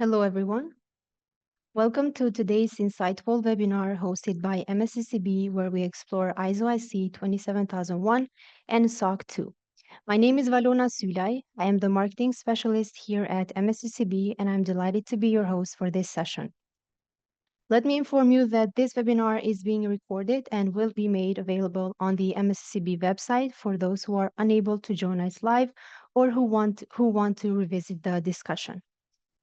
Hello, everyone. Welcome to today's insightful webinar hosted by MSCCB, where we explore ISO IC 27001 and SOC 2. My name is Valona Sülay. I am the marketing specialist here at MSCCB, and I'm delighted to be your host for this session. Let me inform you that this webinar is being recorded and will be made available on the MSCCB website for those who are unable to join us live or who want to revisit the discussion.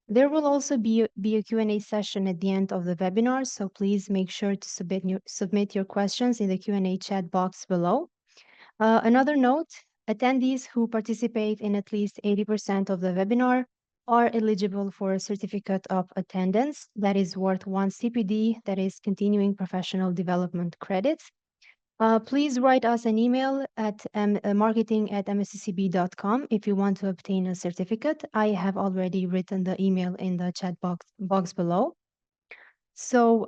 There will also be a Q&A session at the end of the webinar, so please make sure to submit your questions in the Q&A chat box below. Another note, attendees who participate in at least 80% of the webinar are eligible for a certificate of attendance that is worth 1 CPD, that is continuing professional development credits. Please write us an email at marketing@msccb.com if you want to obtain a certificate. I have already written the email in the chat box below. So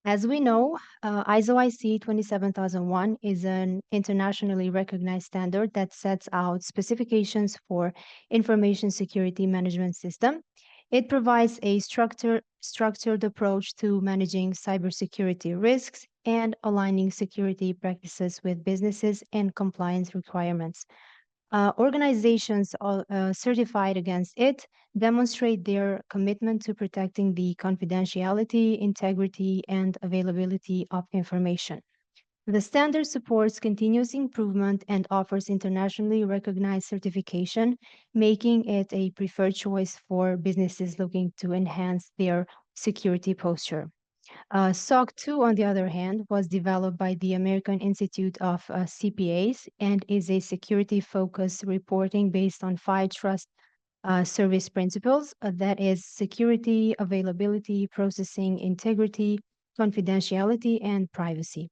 as we know, ISO IC 27001 is an internationally recognized standard that sets out specifications for information security management system. It provides a structured approach to managing cybersecurity risks and aligning security practices with businesses and compliance requirements. Organizations certified against it demonstrate their commitment to protecting the confidentiality, integrity, and availability of information. The standard supports continuous improvement and offers internationally recognized certification, making it a preferred choice for businesses looking to enhance their security posture. SOC 2, on the other hand, was developed by the American Institute of CPAs and is a security-focused reporting based on 5 trust service principles, that is security, availability, processing, integrity, confidentiality, and privacy.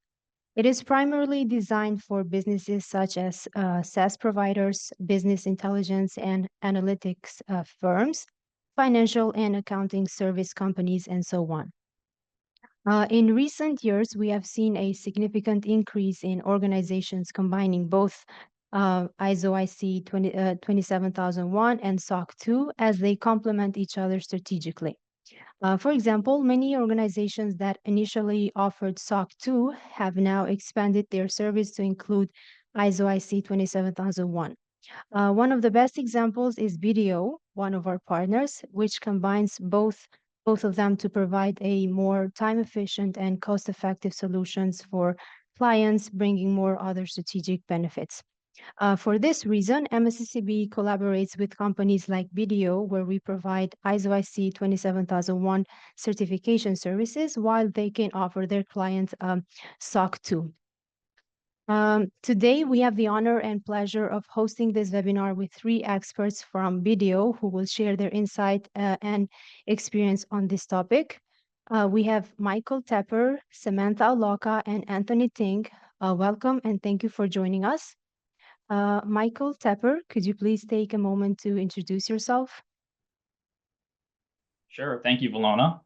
It is primarily designed for businesses such as SaaS providers, business intelligence and analytics firms, financial and accounting service companies, and so on. In recent years, we have seen a significant increase in organizations combining both ISO IC 27001 and SOC 2 as they complement each other strategically. For example, many organizations that initially offered SOC 2 have now expanded their service to include ISO IC 27001. One of the best examples is BDO, one of our partners, which combines both of them to provide a more time-efficient and cost-effective solutions for clients, bringing more other strategic benefits. For this reason, MSCCB collaborates with companies like BDO, where we provide ISO IC 27001 certification services, while they can offer their clients SOC 2. Today, we have the honor and pleasure of hosting this webinar with 3 experts from BDO who will share their insight and experience on this topic. We have Michael Tepper, Samantha Aloka, and Anthony Ting. Welcome and thank you for joining us. Michael Tepper, could you please take a moment to introduce yourself? Sure. Thank you, Valona.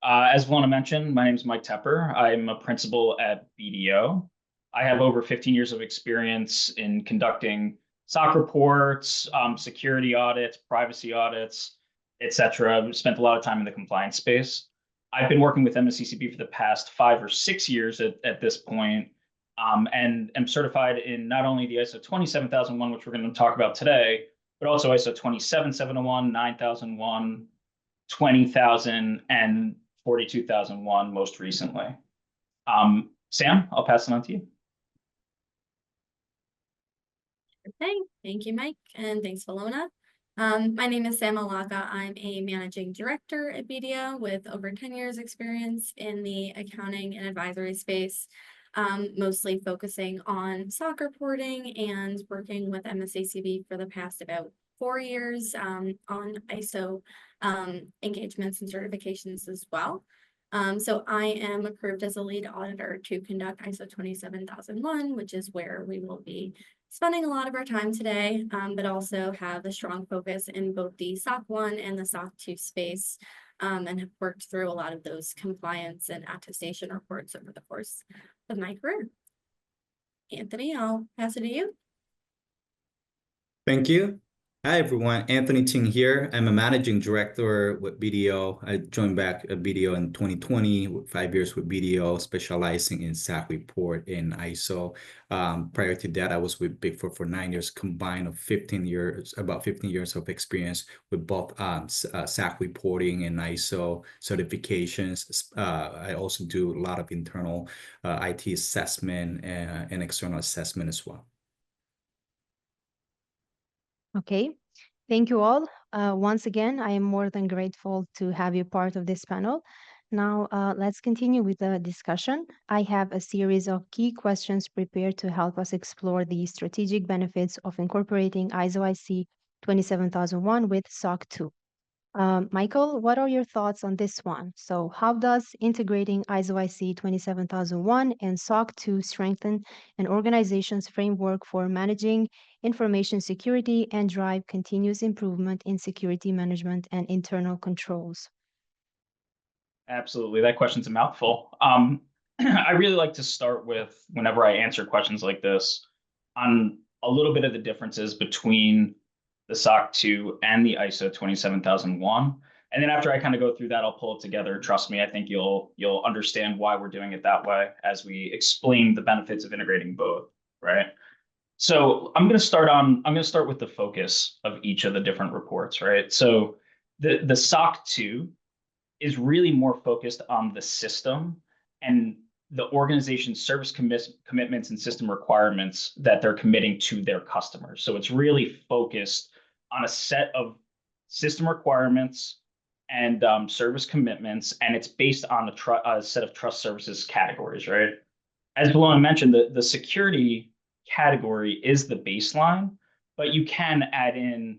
As Valona mentioned, my name is Mike Tepper. I'm a principal at BDO. I have over 15 years of experience in conducting SOC reports, security audits, privacy audits, etc. I've spent a lot of time in the compliance space. I've been working with MSCCB for the past 5 or 6 years at this point, and am certified in not only the ISO 27001, which we're going to talk about today, but also ISO 27701, 9001, 20,000, and 42,001 most recently. Sam, I'll pass it on to you. Okay, thank you, Mike, and thanks, Valona. My name is Sam Alaka. I'm a managing director at BDO with over 10 years experience in the accounting and advisory space, mostly focusing on SOC reporting and working with MSCCB for the past about 4 years on ISO engagements and certifications as well. So I am approved as a lead auditor to conduct ISO 27001, which is where we will be spending a lot of our time today, but also have a strong focus in both the SOC 1 and the SOC 2 space, and have worked through a lot of those compliance and attestation reports over the course of my career. Anthony, I'll pass it to you. Thank you. Hi everyone, Anthony Ting here. I'm a managing director with BDO. I joined back at BDO in 2020, with 5 years with BDO, specializing in SAC report and ISO. Prior to that, I was with Big Four for 9 years, combined of 15 years, about 15 years of experience with both SAC reporting and ISO certifications. I also do a lot of internal IT assessment and external assessment as well. Okay, thank you all. Once again, I am more than grateful to have you part of this panel. Now, let's continue with the discussion. I have a series of key questions prepared to help us explore the strategic benefits of incorporating ISO IC 27001 with SOC 2. Michael, what are your thoughts on this one? So how does integrating ISO IC 27001 and SOC 2 strengthen an organization's framework for managing information security and drive continuous improvement in security management and internal controls? Absolutely. That question's a mouthful. I really like to start with, whenever I answer questions like this, on a little bit of the differences between the SOC 2 and the ISO 27001. And then after I kind of go through that, I'll pull it together. Trust me, I think you'll understand why we're doing it that way as we explain the benefits of integrating both, right? So I'm going to start with the focus of each of the different reports, right? So the SOC 2 is really more focused on the system and the organization's service commitments and system requirements that they're committing to their customers. So it's really focused on a set of system requirements and service commitments, and it's based on a set of trust services categories, right? As Bologna mentioned, the security category is the baseline, but you can add in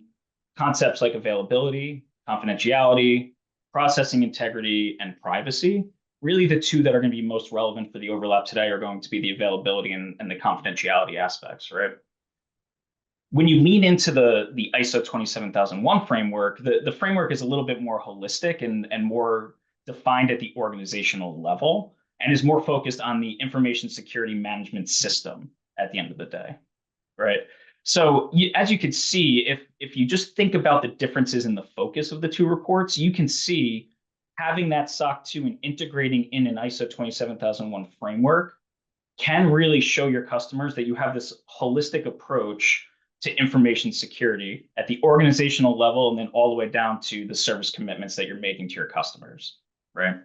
concepts like availability, confidentiality, processing integrity, and privacy. Really, the two that are going to be most relevant for the overlap today are going to be the availability and the confidentiality aspects, right? When you lean into the ISO 27001 framework, the framework is a little bit more holistic and more defined at the organizational level, and is more focused on the information security management system at the end of the day, right? So as you can see, if you just think about the differences in the focus of the two reports, you can see having that SOC 2 and integrating in an ISO 27001 framework can really show your customers that you have this holistic approach to information security at the organizational level, and then all the way down to the service commitments that you're making to your customers, right?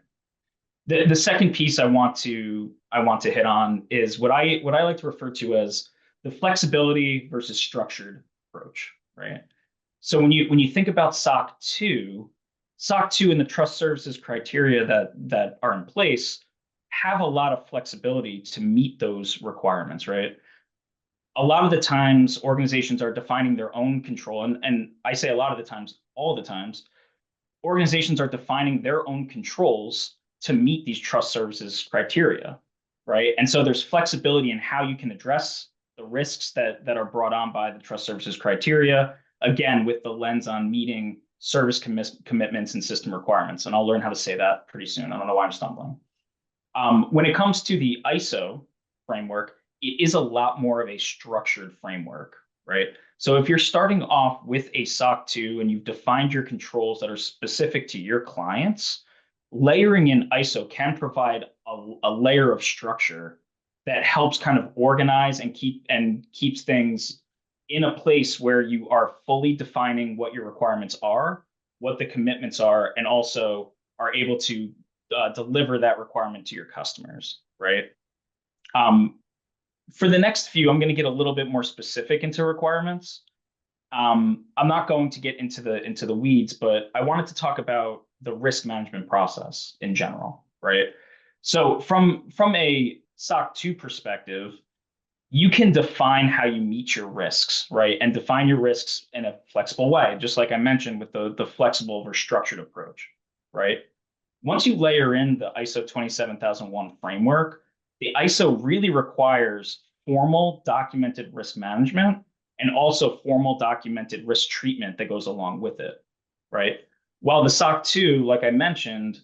The second piece I want to hit on is what I like to refer to as the flexibility versus structured approach, right? So when you think about SOC 2 and the trust services criteria that are in place have a lot of flexibility to meet those requirements, right? A lot of the times organizations are defining their own control, and I say a lot of the times, all the times, organizations are defining their own controls to meet these trust services criteria, right? And so there's flexibility in how you can address the risks that are brought on by the trust services criteria, again, with the lens on meeting service commitments and system requirements. And I'll learn how to say that pretty soon. I don't know why I'm stumbling. When it comes to the ISO framework, it is a lot more of a structured framework, right? So if you're starting off with a SOC 2 and you've defined your controls that are specific to your clients, layering in ISO can provide a layer of structure that helps kind of organize and keeps things in a place where you are fully defining what your requirements are, what the commitments are, and also are able to deliver that requirement to your customers, right? For the next few, I'm going to get a little bit more specific into requirements. I'm not going to get into the weeds, but I wanted to talk about the risk management process in general, right? So from a SOC 2 perspective, you can define how you meet your risks, right? And define your risks in a flexible way, just like I mentioned with the flexible versus structured approach, right? Once you layer in the ISO 27001 framework, the ISO really requires formal documented risk management and also formal documented risk treatment that goes along with it, right? While the SOC 2, like I mentioned,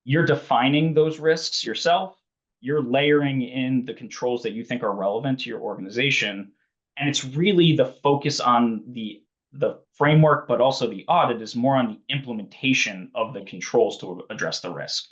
you're defining those risks yourself, you're layering in the controls that you think are relevant to your organization, and it's really the focus on the the framework, but also the audit is more on the implementation of the controls to address the risk,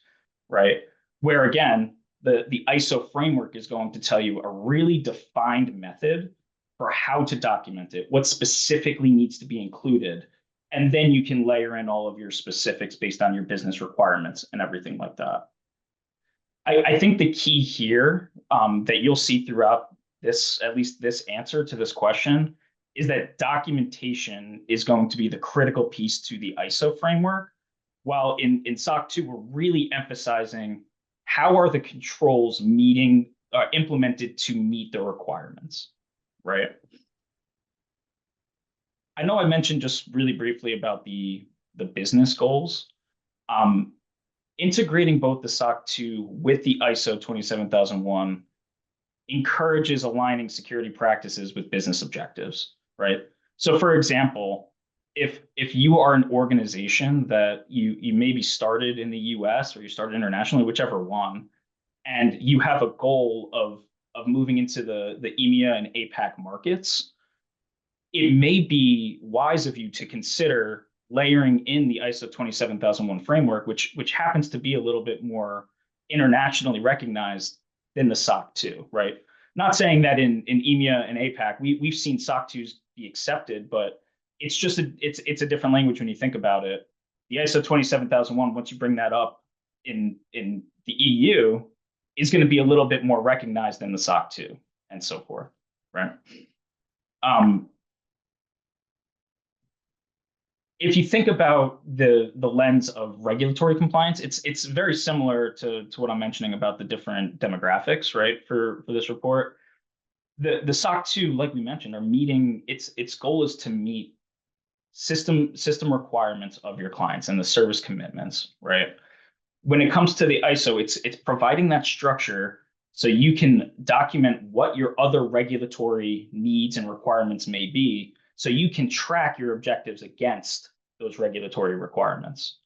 right? Where again, the ISO framework is going to tell you a really defined method for how to document it, what specifically needs to be included, and then you can layer in all of your specifics based on your business requirements and everything like that. I think the key here that you'll see throughout this, at least this answer to this question, is that documentation is going to be the critical piece to the ISO framework. While in SOC 2, we're really emphasizing how are the controls implemented to meet the requirements, right? I know I mentioned just really briefly about the business goals. Integrating both the SOC 2 with the ISO 27001 encourages aligning security practices with business objectives, right? So for example, if you are an organization that you maybe started in the US or you started internationally, whichever one, and you have a goal of moving into the EMEA and APAC markets, it may be wise of you to consider layering in the ISO 27001 framework, which happens to be a little bit more internationally recognized than the SOC 2, right? Not saying that in EMEA and APAC, we've seen SOC 2s be accepted, but it's just it's a different language when you think about it. The ISO 27001, once you bring that up in the EU, is going to be a little bit more recognized than the SOC 2 and so forth, right? If you think about the lens of regulatory compliance, it's very similar to what I'm mentioning about the different demographics, right? For this report, the SOC 2, like we mentioned, are meeting its goal is to meet system requirements of your clients and the service commitments, right? When it comes to the ISO, it's providing that structure so you can document what your other regulatory needs and requirements may be, so you can track your objectives against those regulatory requirements.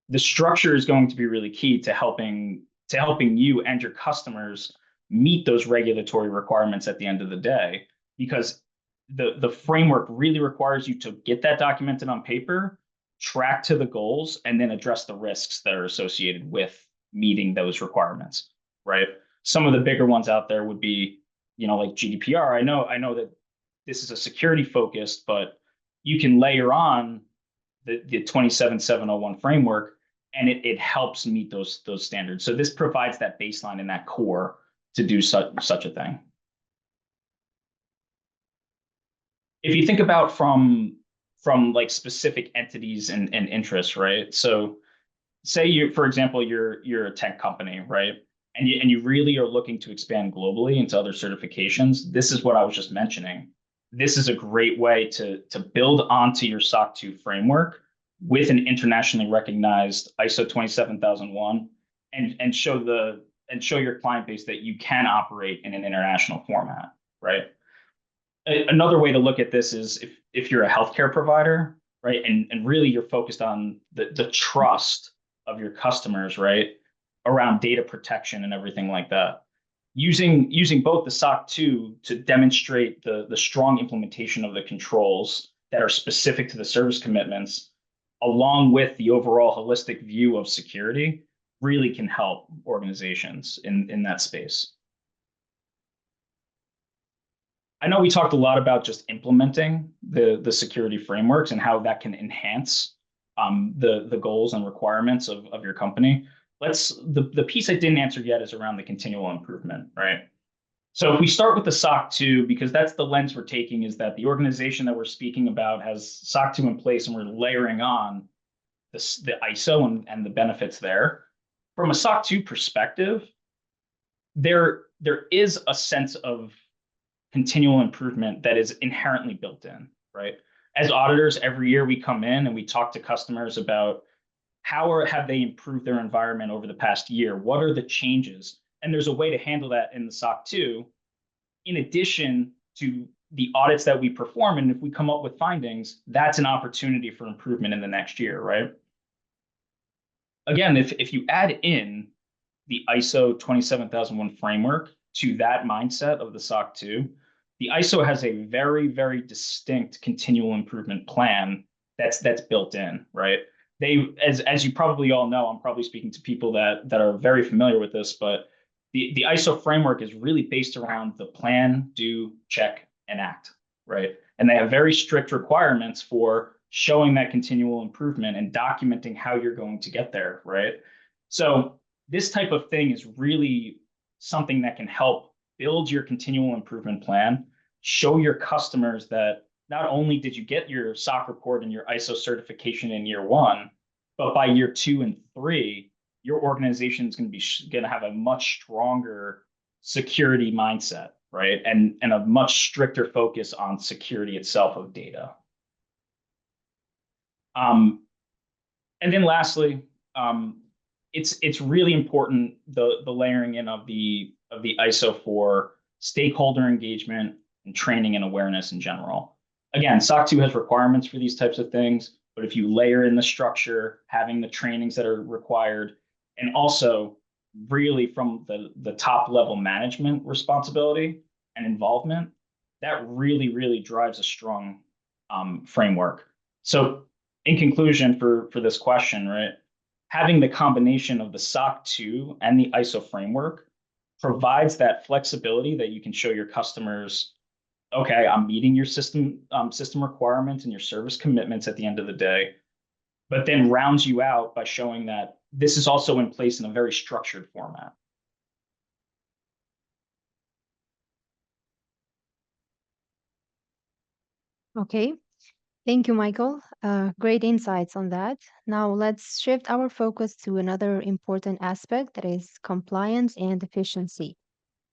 The structure is going to be really key to helping you and your customers meet those regulatory requirements at the end of the day, because the framework really requires you to get that documented on paper, track to the goals, and then address the risks that are associated with meeting those requirements, right? Some of the bigger ones out there would be, like GDPR. I know that this is a security focused, but you can layer on the 27701 framework, and it helps meet those standards. So this provides that baseline and that core to do such a thing. If you think about from like specific entities and interests, right? So say for example, you're a tech company, right? And you really are looking to expand globally into other certifications. This is what I was just mentioning. This is a great way to build onto your SOC 2 framework with an internationally recognized ISO 27001 and show your client base that you can operate in an international format, right? Another way to look at this is if you're a healthcare provider, right, and really you're focused on the trust of your customers, right, around data protection and everything like that. Using both the SOC 2 to demonstrate the strong implementation of the controls that are specific to the service commitments, along with the overall holistic view of security, really can help organizations in that space. I know we talked a lot about just implementing the security frameworks and how that can enhance the goals and requirements of your company. The piece I didn't answer yet is around the continual improvement, right? So if we start with the SOC 2, because that's the lens we're taking, is that the organization that we're speaking about has SOC 2 in place and we're layering on the ISO and the benefits there. From a SOC 2 perspective, there is a sense of continual improvement that is inherently built in, right? As auditors, every year we come in and we talk to customers about have they improved their environment over the past year? What are the changes? And there's a way to handle that in the SOC 2, in addition to the audits that we perform. And if we come up with findings, that's an opportunity for improvement in the next year, right? Again, if you add in the ISO 27001 framework to that mindset of the SOC 2, the ISO has a very, very distinct continual improvement plan that's built in, right? They, as you probably all know, I'm probably speaking to people that are very familiar with this, but the ISO framework is really based around the plan, do, check, and act, right? And they have very strict requirements for showing that continual improvement and documenting how you're going to get there, right? So this type of thing is really something that can help build your continual improvement plan, show your customers that not only did you get your SOC report and your ISO certification in year one, but by year 2 and 3, your organization is going to have a much stronger security mindset, right? And a much stricter focus on security itself of data. And then lastly, it's really important the layering in of the ISO for stakeholder engagement and training and awareness in general. Again, SOC 2 has requirements for these types of things, but if you layer in the structure, having the trainings that are required, and also really from the top level management responsibility and involvement, that really, really drives a strong framework. So in conclusion for this question, right, having the combination of the SOC 2 and the ISO framework provides that flexibility that you can show your customers, okay, I'm meeting your system requirements and your service commitments at the end of the day, but then rounds you out by showing that this is also in place in a very structured format. Okay, thank you, Michael. Great insights on that. Now let's shift our focus to another important aspect, that is compliance and efficiency.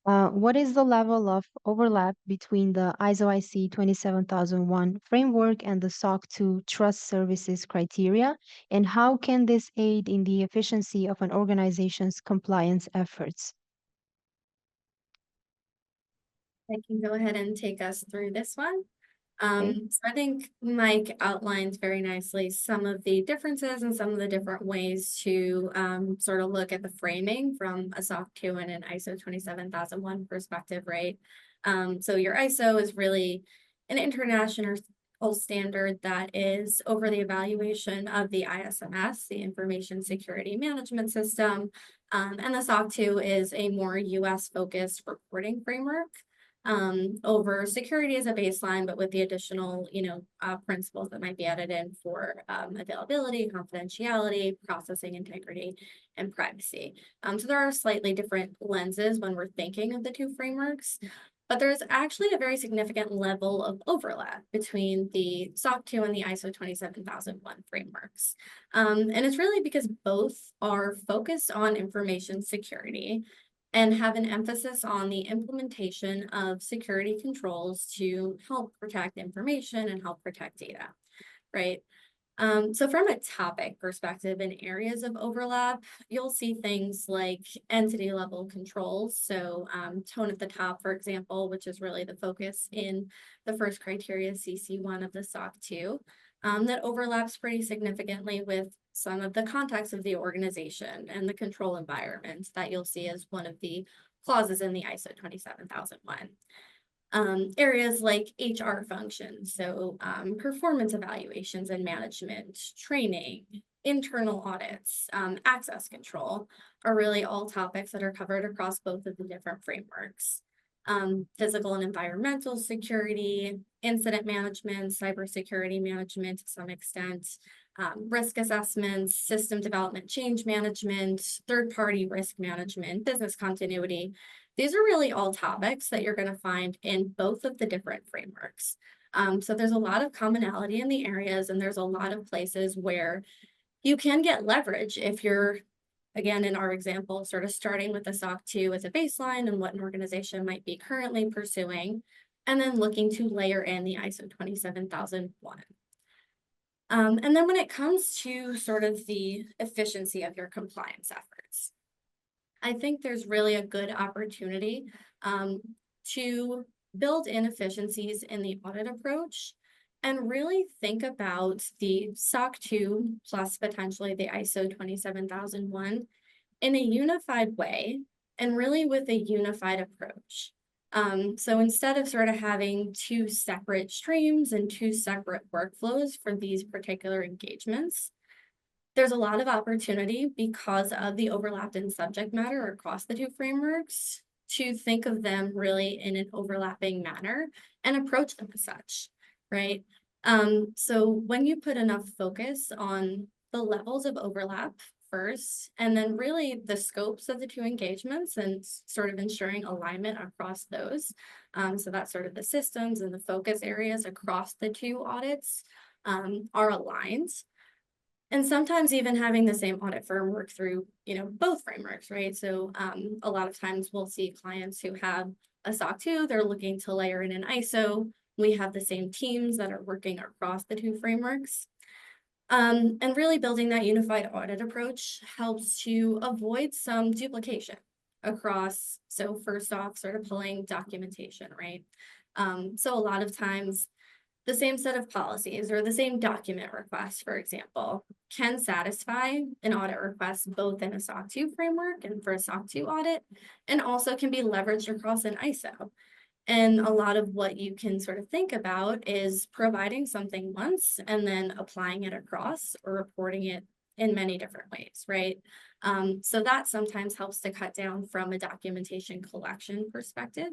What is the level of overlap between the ISO IC 27001 framework and the SOC 2 trust services criteria, and how can this aid in the efficiency of an organization's compliance efforts? I can go ahead and take us through this one. Okay. So I think Mike outlined very nicely some of the differences and some of the different ways to sort of look at the framing from a SOC 2 and an ISO 27001 perspective, right? So your ISO is really an international standard that is over the evaluation of the ISMS, the Information Security Management System, and the SOC 2 is a more US focused reporting framework. Over security as a baseline, but with the additional, principles that might be added in for availability, confidentiality, processing integrity, and privacy. So there are slightly different lenses when we're thinking of the two frameworks, but there's actually a very significant level of overlap between the SOC 2 and the ISO 27001 frameworks. And it's really because both are focused on information security and have an emphasis on the implementation of security controls to help protect information and help protect data, right? So from a topic perspective in areas of overlap, you'll see things like entity level controls. So tone at the top, for example, which is really the focus in the first criteria, CC1 of the SOC 2, that overlaps pretty significantly with some of the context of the organization and the control environment that you'll see as one of the clauses in the ISO 27001. Areas like HR functions, so performance evaluations and management, training, internal audits, access control are really all topics that are covered across both of the different frameworks. Physical and environmental security, incident management, cybersecurity management to some extent, risk assessments, system development, change management, third-party risk management, business continuity. These are really all topics that you're going to find in both of the different frameworks. So there's a lot of commonality in the areas, and there's a lot of places where you can get leverage if you're, again, in our example, sort of starting with the SOC 2 as a baseline and what an organization might be currently pursuing, and then looking to layer in the ISO 27001. And then when it comes to sort of the efficiency of your compliance efforts, I think there's really a good opportunity to build in efficiencies in the audit approach and really think about the SOC 2 plus potentially the ISO 27001 in a unified way and really with a unified approach. So instead of sort of having two separate streams and two separate workflows for these particular engagements, there's a lot of opportunity because of the overlap in subject matter across the two frameworks to think of them really in an overlapping manner and approach them as such, right? So when you put enough focus on the levels of overlap first, and then really the scopes of the two engagements and sort of ensuring alignment across those. So that's sort of the systems and the focus areas across the two audits are aligned. And sometimes even having the same audit firm work through, both frameworks, right? So a lot of times we'll see clients who have a SOC 2, they're looking to layer in an ISO. We have the same teams that are working across the two frameworks. And really building that unified audit approach helps to avoid some duplication across. So first off, sort of pulling documentation, right? So a lot of times the same set of policies or the same document request, for example, can satisfy an audit request both in a SOC 2 framework and for a SOC 2 audit, and also can be leveraged across an ISO. And a lot of what you can sort of think about is providing something once and then applying it across or reporting it in many different ways, right? So that sometimes helps to cut down from a documentation collection perspective.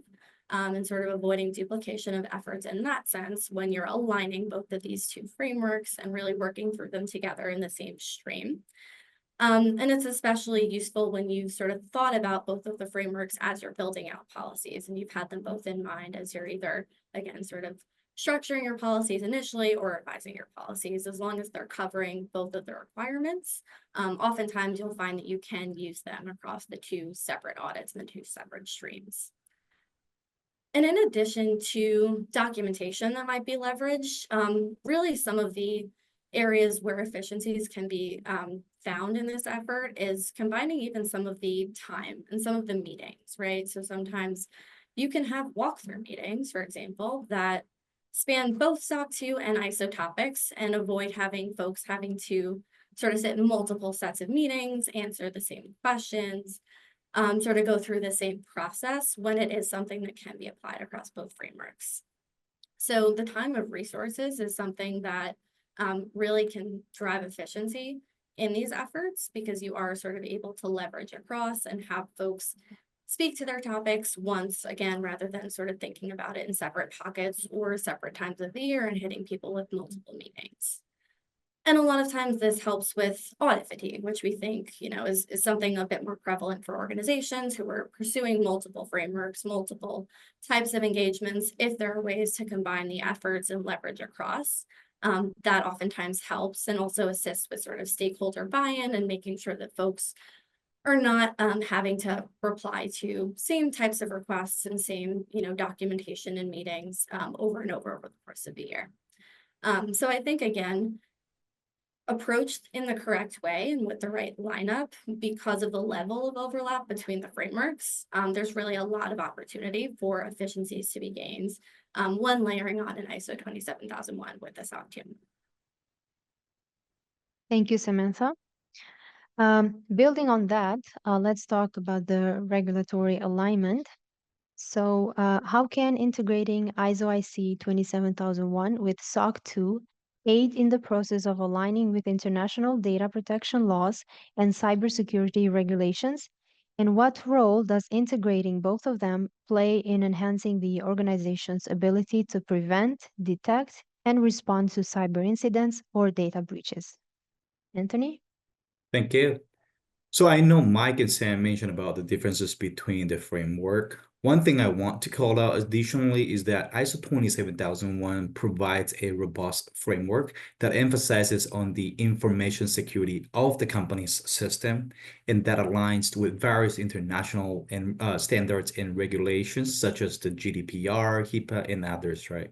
And sort of avoiding duplication of efforts in that sense when you're aligning both of these two frameworks and really working through them together in the same stream. And it's especially useful when you've sort of thought about both of the frameworks as you're building out policies and you've had them both in mind as you're either, again, sort of structuring your policies initially or revising your policies, as long as they're covering both of the requirements. Oftentimes you'll find that you can use them across the two separate audits and the two separate streams. And in addition to documentation that might be leveraged, really some of the areas where efficiencies can be found in this effort is combining even some of the time and some of the meetings, right? So sometimes you can have walkthrough meetings, for example, that span both SOC 2 and ISO topics and avoid having folks having to sort of sit in multiple sets of meetings, answer the same questions, sort of go through the same process when it is something that can be applied across both frameworks. So the time of resources is something that really can drive efficiency in these efforts because you are sort of able to leverage across and have folks speak to their topics once again, rather than sort of thinking about it in separate pockets or separate times of the year and hitting people with multiple meetings. And a lot of times this helps with audit fatigue, which we think, is something a bit more prevalent for organizations who are pursuing multiple frameworks, multiple types of engagements. If there are ways to combine the efforts and leverage across, that oftentimes helps and also assists with sort of stakeholder buy-in and making sure that folks are not having to reply to same types of requests and same, documentation and meetings over and over the course of the year. So I think, again, approached in the correct way and with the right lineup because of the level of overlap between the frameworks, there's really a lot of opportunity for efficiencies to be gained when layering on an ISO 27001 with the SOC 2. Thank you, Samantha. Building on that, let's talk about the regulatory alignment. So how can integrating ISO IC 27001 with SOC 2 aid in the process of aligning with international data protection laws and cybersecurity regulations? And what role does integrating both of them play in enhancing the organization's ability to prevent, detect, and respond to cyber incidents or data breaches? Anthony? Thank you. So I know Mike and Sam mentioned about the differences between the framework. One thing I want to call out additionally is that ISO 27001 provides a robust framework that emphasizes on the information security of the company's system and that aligns with various international and standards and regulations such as the GDPR, HIPAA, and others, right?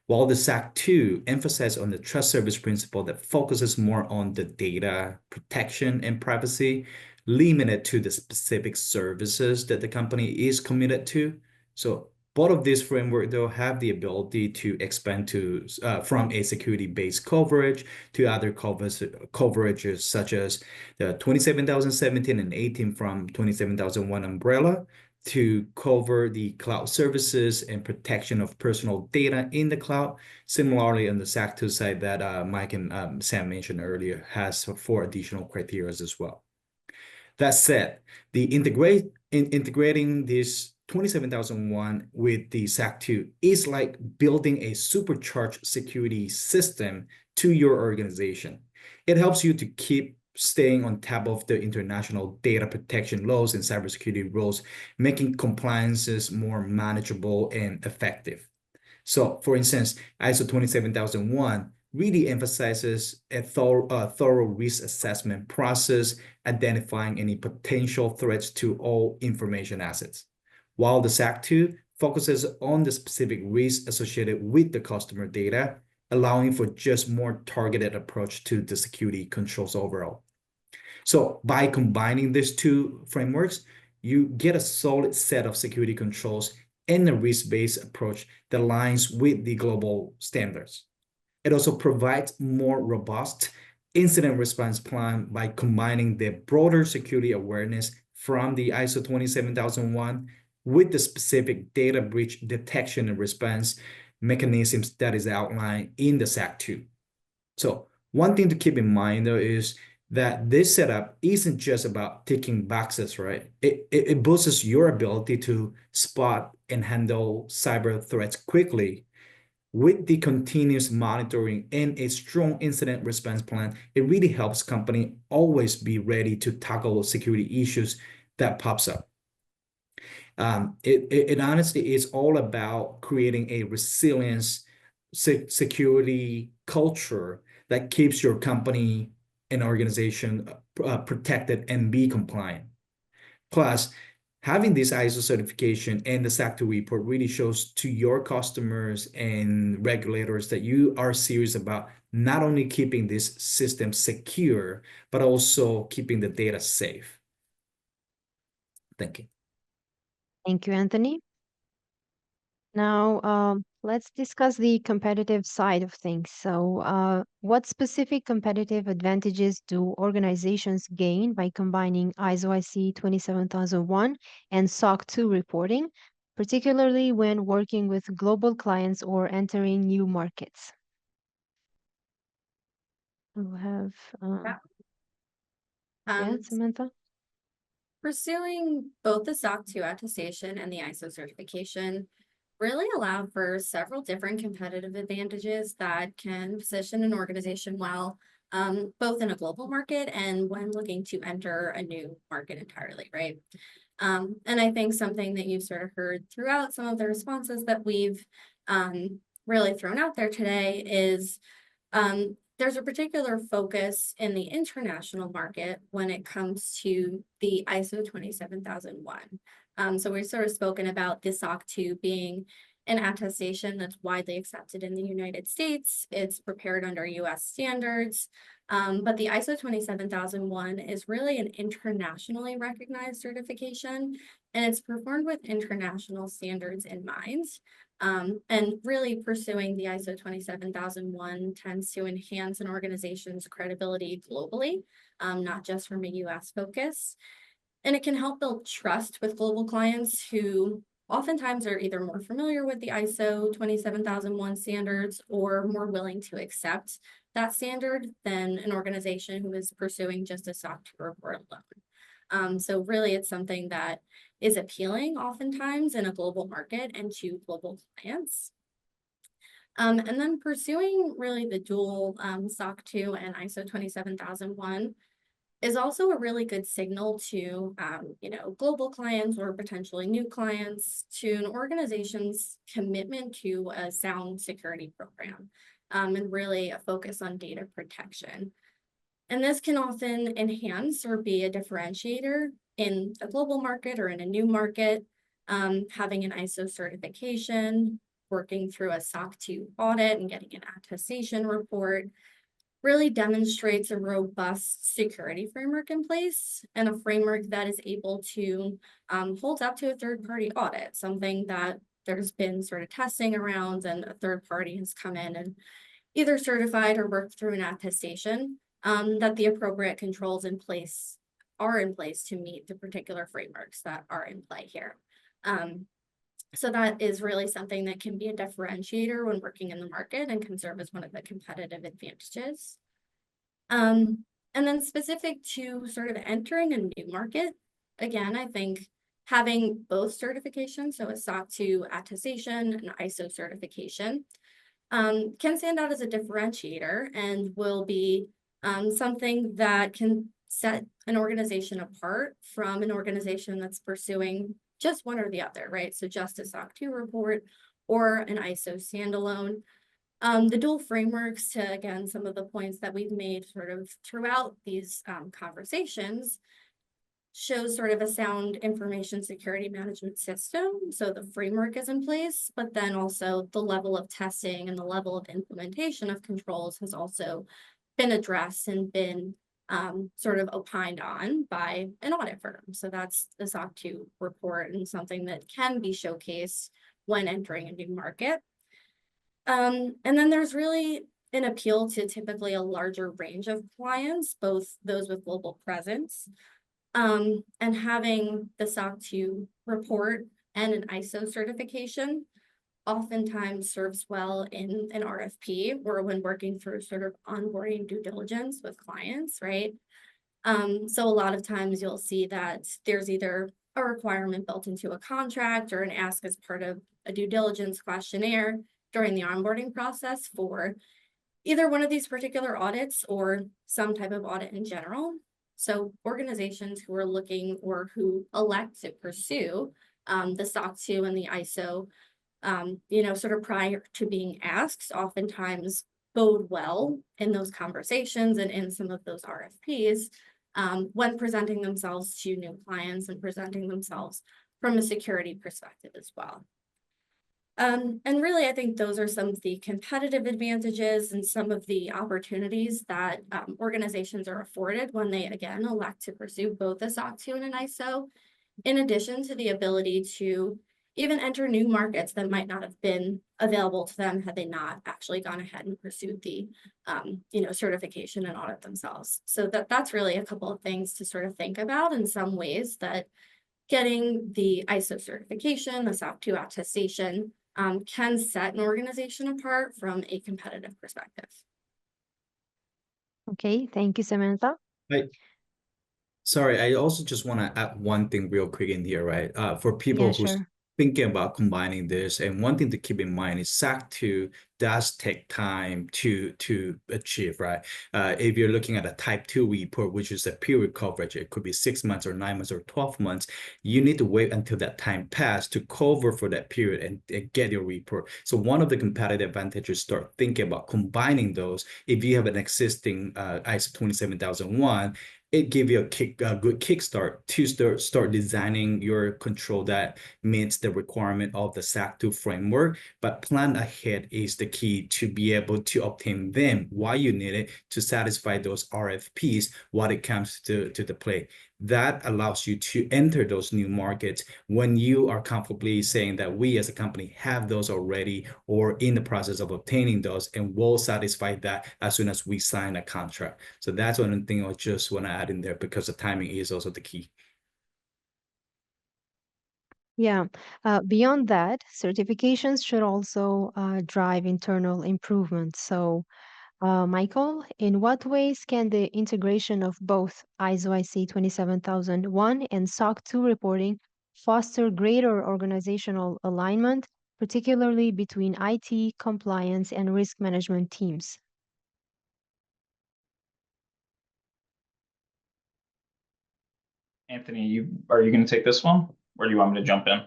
While the SOC 2 emphasizes on the trust service principle that focuses more on the data protection and privacy, limited to the specific services that the company is committed to. So both of these frameworks, though, have the ability to expand to from a security-based coverage to other coverages such as the 27017 and 18 from 27001 umbrella, to cover the cloud services and protection of personal data in the cloud. Similarly, on the SOC 2 side that Mike and Sam mentioned earlier has 4 additional criteria as well. That said, integrating this 27001 with the SOC 2 is like building a supercharged security system to your organization. It helps you to keep staying on top of the international data protection laws and cybersecurity rules, making compliances more manageable and effective. So, for instance, ISO 27001 really emphasizes a thorough risk assessment process, identifying any potential threats to all information assets, while the SOC 2 focuses on the specific risks associated with the customer data, allowing for just more targeted approach to the security controls overall. So by combining these 2 frameworks, you get a solid set of security controls and a risk-based approach that aligns with the global standards. It also provides more robust incident response plan by combining the broader security awareness from the ISO 27001 with the specific data breach detection and response mechanisms that is outlined in the SOC 2. So one thing to keep in mind though is that this setup isn't just about ticking boxes, right? It boosts your ability to spot and handle cyber threats quickly. With the continuous monitoring and a strong incident response plan, it really helps company always be ready to tackle security issues that pops up. It honestly is all about creating a resilience security culture that keeps your company and organization protected and be compliant. Plus, having this ISO certification and the SOC 2 report really shows to your customers and regulators that you are serious about not only keeping this system secure, but also keeping the data safe. Thank you. Thank you, Anthony. Now, let's discuss the competitive side of things. So, what specific competitive advantages do organizations gain by combining ISO IC 27001 and SOC 2 reporting, particularly when working with global clients or entering new markets? We have, yeah, Samantha? Pursuing both the SOC 2 attestation and the ISO certification really allow for several different competitive advantages that can position an organization well, both in a global market and when looking to enter a new market entirely, right? And I think something that you've sort of heard throughout some of the responses that we've really thrown out there today is there's a particular focus in the international market when it comes to the ISO 27001. So we've sort of spoken about the SOC 2 being an attestation that's widely accepted in the United States. It's prepared under US standards, but the ISO 27001 is really an internationally recognized certification, and it's performed with international standards in mind. And really pursuing the ISO 27001 tends to enhance an organization's credibility globally, not just from a US focus. And it can help build trust with global clients who oftentimes are either more familiar with the ISO 27001 standards or more willing to accept that standard than an organization who is pursuing just a SOC 2 report alone. So really it's something that is appealing oftentimes in a global market and to global clients. And then pursuing really the dual SOC 2 and ISO 27001 is also a really good signal to global clients or potentially new clients to an organization's commitment to a sound security program and really a focus on data protection. And this can often enhance or be a differentiator in a global market or in a new market. Having an ISO certification, working through a SOC 2 audit and getting an attestation report really demonstrates a robust security framework in place and a framework that is able to hold up to a third-party audit, something that there's been sort of testing around and a third party has come in and either certified or worked through an attestation that the appropriate controls are in place to meet the particular frameworks that are in play here. So that is really something that can be a differentiator when working in the market and can serve as one of the competitive advantages. And then specific to sort of entering a new market, again, I think having both certifications, so a SOC 2 attestation and ISO certification, can stand out as a differentiator and will be something that can set an organization apart from an organization that's pursuing just one or the other, right? So just a SOC 2 report or an ISO standalone. The dual frameworks, to again, some of the points that we've made sort of throughout these conversations, shows sort of a sound information security management system. So the framework is in place, but then also the level of testing and the level of implementation of controls has also been addressed and been sort of opined on by an audit firm. So that's the SOC 2 report and something that can be showcased when entering a new market. And then there's really an appeal to typically a larger range of clients, both those with global presence, and having the SOC 2 report and an ISO certification oftentimes serves well in an RFP or when working through sort of onboarding due diligence with clients, right? So a lot of times you'll see that there's either a requirement built into a contract or an ask as part of a due diligence questionnaire during the onboarding process for either one of these particular audits or some type of audit in general. So organizations who are looking or who elect to pursue the SOC 2 and the ISO, sort of prior to being asked, oftentimes bode well in those conversations and in some of those RFPs when presenting themselves to new clients and presenting themselves from a security perspective as well. And really, I think those are some of the competitive advantages and some of the opportunities that organizations are afforded when they, again, elect to pursue both a SOC 2 and an ISO, in addition to the ability to even enter new markets that might not have been available to them had they not actually gone ahead and pursued the, certification and audit themselves. So that's really a couple of things to sort of think about in some ways that getting the ISO certification, the SOC 2 attestation, can set an organization apart from a competitive perspective. Okay, thank you, Samantha. Sorry, I also just want to add one thing real quick in here, right? For people Yeah, who's sure. thinking about combining this, and one thing to keep in mind is SOC 2 does take time to achieve, right? If you're looking at a type 2 report, which is a period coverage, it could be 6 months or 9 months or 12 months. You need to wait until that time passed to cover for that period and get your report. So one of the competitive advantages, start thinking about combining those. If you have an existing ISO 27001, it gives you a good kickstart to start designing your control that meets the requirement of the SOC 2 framework. But plan ahead is the key to be able to obtain them while you need it to satisfy those RFPs when it comes to the play. That allows you to enter those new markets when you are comfortably saying that we as a company have those already or in the process of obtaining those, and will satisfy that as soon as we sign a contract. So that's one thing I just want to add in there, because the timing is also the key. Yeah, beyond that, certifications should also drive internal improvement. So, Michael, in what ways can the integration of both ISO IC 27001 and SOC 2 reporting foster greater organizational alignment, particularly between IT, compliance, and risk management teams? Anthony, are you going to take this one, or do you want me to jump in?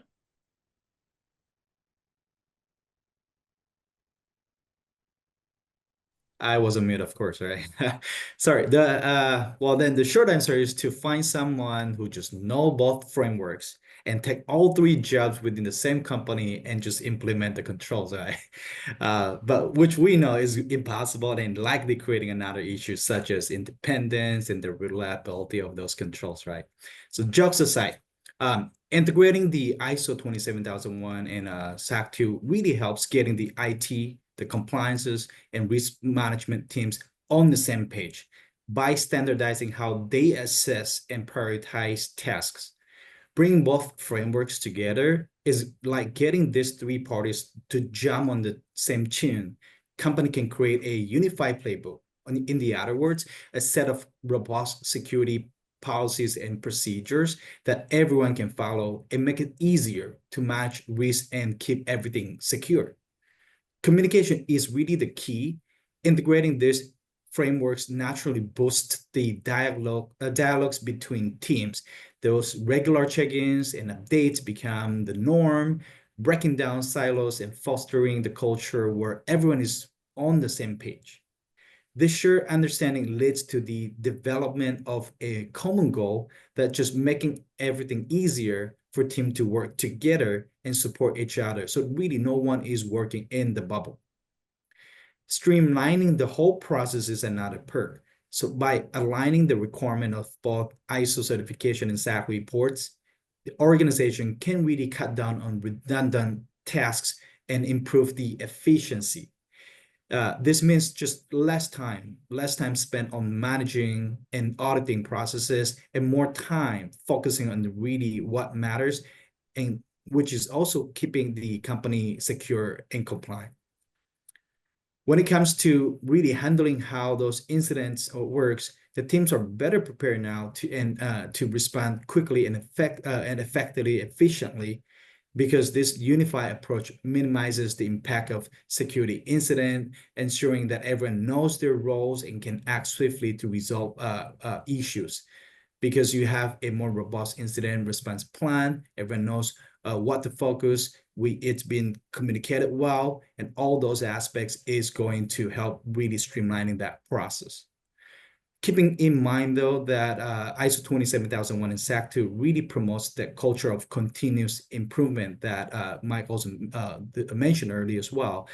I was on mute, of course, right? Sorry. Well, then the short answer is to find someone who just know both frameworks and take all three jobs within the same company and just implement the controls, right? But which we know is impossible and likely creating another issue, such as independence and the reliability of those controls, right? So jokes aside, integrating the ISO 27001 and SOC 2 really helps getting the IT, the compliances, and risk management teams on the same page by standardizing how they assess and prioritize tasks. bringing both frameworks together is like getting these three parties to jump on the same tune. Company can create a unified playbook. In the other words, a set of robust security policies and procedures that everyone can follow and make it easier to manage risk and keep everything secure. Communication is really the key. Integrating these frameworks naturally boosts the dialogues between teams. Those regular check-ins and updates become the norm, breaking down silos and fostering the culture where everyone is on the same page. This shared understanding leads to the development of a common goal that just making everything easier for team to work together and support each other. So really no one is working in the bubble. Streamlining the whole process is another perk. So by aligning the requirement of both ISO certification and SOC reports, the organization can really cut down on redundant tasks and improve the efficiency. This means just less time spent on managing and auditing processes and more time focusing on really what matters, and which is also keeping the company secure and compliant. When it comes to really handling how those incidents works, the teams are better prepared now to respond quickly and effectively, efficiently, because this unified approach minimizes the impact of security incident, ensuring that everyone knows their roles and can act swiftly to resolve issues. Because you have a more robust incident response plan, everyone knows what to focus. It's been communicated well, and all those aspects is going to help really streamlining that process. Keeping in mind, though, that ISO 27001 and SOC 2 really promotes the culture of continuous improvement that Mike also mentioned earlier as well.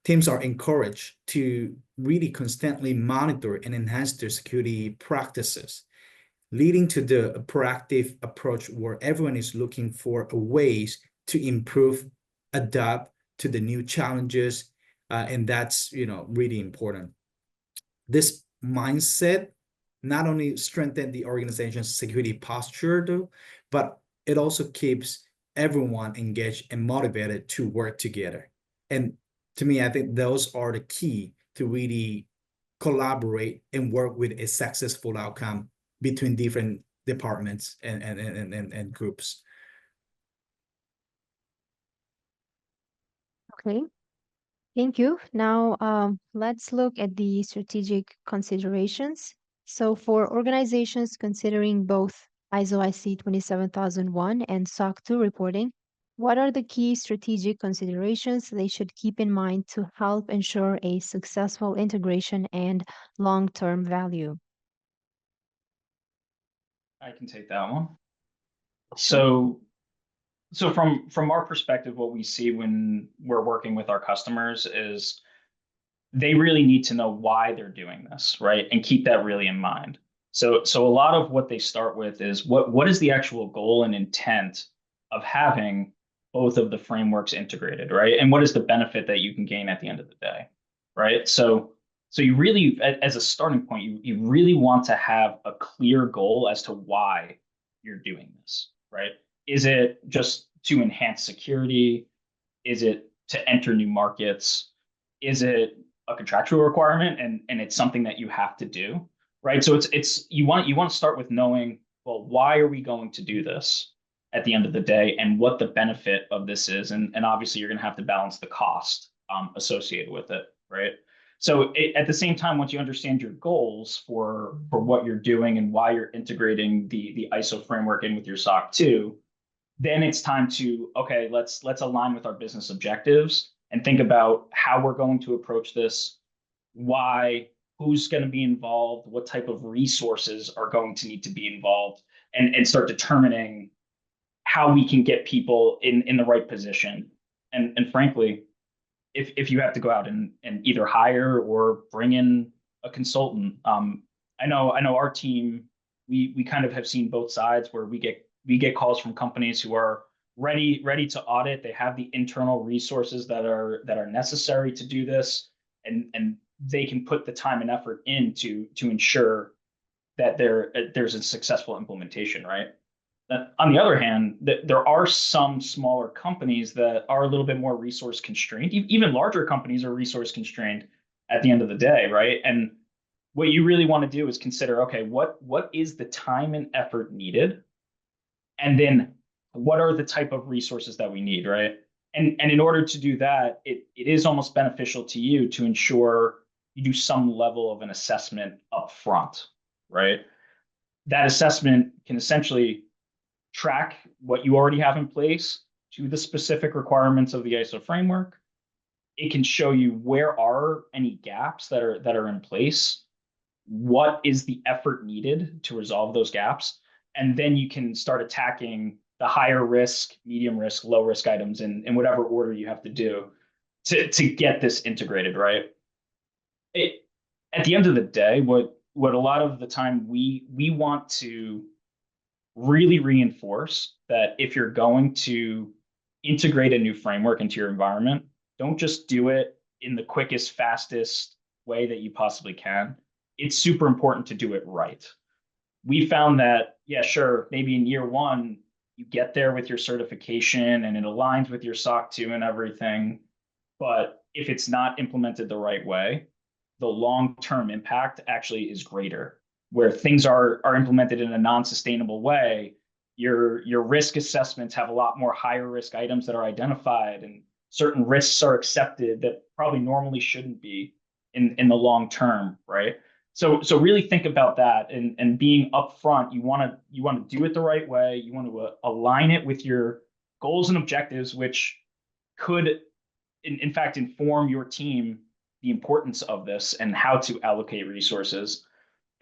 Teams are encouraged to really constantly monitor and enhance their security practices, leading to the proactive approach where everyone is looking for ways to improve, adapt to the new challenges, and that's really important. This mindset not only strengthens the organization's security posture, though, but it also keeps everyone engaged and motivated to work together. And to me, I think those are the key to really collaborate and work with a successful outcome between different departments and groups. Okay, thank you. Now, let's look at the strategic considerations. So for organizations considering both ISO IC 27001 and SOC 2 reporting, what are the key strategic considerations they should keep in mind to help ensure a successful integration and long-term value? I can take that one. So from our perspective, what we see when we're working with our customers is they really need to know why they're doing this, right? And keep that really in mind. So a lot of what they start with is what is the actual goal and intent of having both of the frameworks integrated, right? And what is the benefit that you can gain at the end of the day, right? So you really, as a starting point, you really want to have a clear goal as to why you're doing this, right? Is it just to enhance security? Is it to enter new markets? Is it a contractual requirement and it's something that you have to do, right? So it's you want to start with knowing, well, why are we going to do this at the end of the day, and what the benefit of this is, and obviously you're going to have to balance the cost associated with it, right? So at the same time, once you understand your goals for what you're doing and why you're integrating the ISO framework in with your SOC 2, then it's time to, okay, let's align with our business objectives and think about how we're going to approach this, why, who's going to be involved, what type of resources are going to need to be involved, and start determining how we can get people in the right position. And frankly, if you have to go out and either hire or bring in a consultant, I know our team, we kind of have seen both sides where we get calls from companies who are ready to audit. They have the internal resources that are necessary to do this, and they can put the time and effort in to ensure that there's a successful implementation, right? On the other hand, there are some smaller companies that are a little bit more resource constrained. Even larger companies are resource constrained at the end of the day, right? And what you really want to do is consider, okay, what is the time and effort needed? And then what are the type of resources that we need, right? And in order to do that, it is almost beneficial to you to ensure you do some level of an assessment up front, right? That assessment can essentially track what you already have in place to the specific requirements of the ISO framework. It can show you where are any gaps that are in place, what is the effort needed to resolve those gaps, and then you can start attacking the higher risk, medium risk, low risk items in whatever order you have to do to get this integrated, right? At the end of the day, what a lot of the time we want to really reinforce that if you're going to integrate a new framework into your environment, don't just do it in the quickest, fastest way that you possibly can. It's super important to do it right. We found that, yeah, sure, maybe in year one, you get there with your certification and it aligns with your SOC 2 and everything. But if it's not implemented the right way, the long-term impact actually is greater. Where things are implemented in a non-sustainable way, your risk assessments have a lot more higher risk items that are identified, and certain risks are accepted that probably normally shouldn't be in the long term, right? So really think about that, and being upfront, you want to do it the right way. You want to align it with your goals and objectives, which could in fact inform your team the importance of this and how to allocate resources.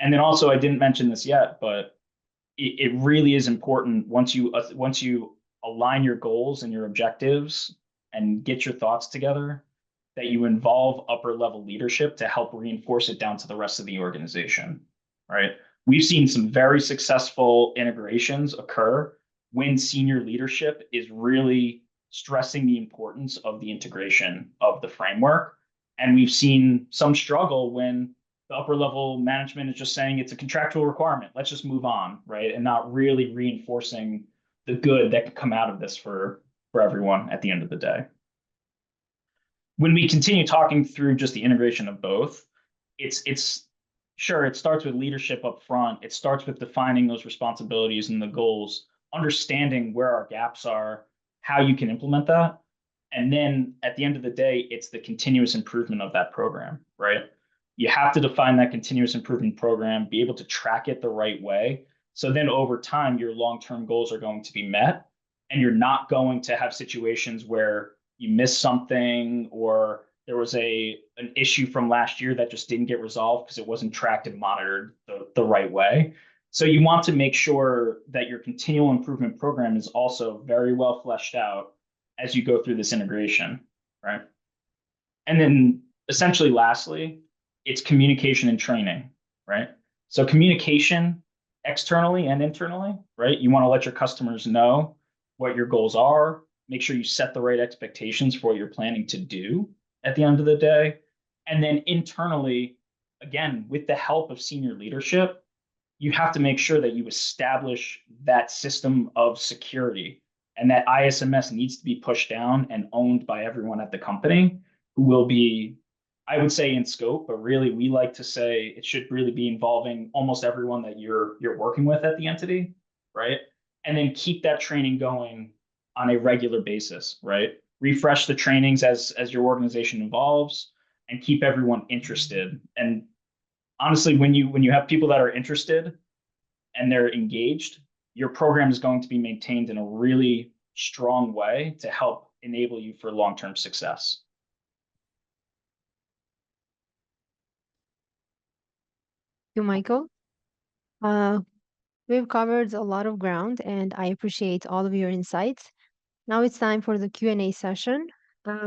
And then also, I didn't mention this yet, but it really is important once you align your goals and your objectives and get your thoughts together, that you involve upper level leadership to help reinforce it down to the rest of the organization, right? We've seen some very successful integrations occur when senior leadership is really stressing the importance of the integration of the framework. And we've seen some struggle when the upper level management is just saying it's a contractual requirement, let's just move on, right? And not really reinforcing the good that can come out of this for everyone at the end of the day. When we continue talking through just the integration of both, it's sure, it starts with leadership up front. It starts with defining those responsibilities and the goals, understanding where our gaps are, how you can implement that. And then at the end of the day, it's the continuous improvement of that program, right? You have to define that continuous improvement program, be able to track it the right way. So then over time, your long-term goals are going to be met, and you're not going to have situations where you miss something, or there was an issue from last year that just didn't get resolved because it wasn't tracked and monitored the right way. So you want to make sure that your continual improvement program is also very well fleshed out as you go through this integration, right? And then essentially lastly, it's communication and training, right? So communication externally and internally, right? You want to let your customers know what your goals are, make sure you set the right expectations for what you're planning to do at the end of the day. And then internally, again, with the help of senior leadership, you have to make sure that you establish that system of security, and that ISMS needs to be pushed down and owned by everyone at the company, who will be, I would say, in scope, but really we like to say it should really be involving almost everyone that you're working with at the entity, right? And then keep that training going on a regular basis, right? Refresh the trainings as your organization evolves, and keep everyone interested. And honestly, when you have people that are interested and they're engaged, your program is going to be maintained in a really strong way to help enable you for long-term success. Thank you, Michael. We've covered a lot of ground, and I appreciate all of your insights. Now it's time for the Q&A session.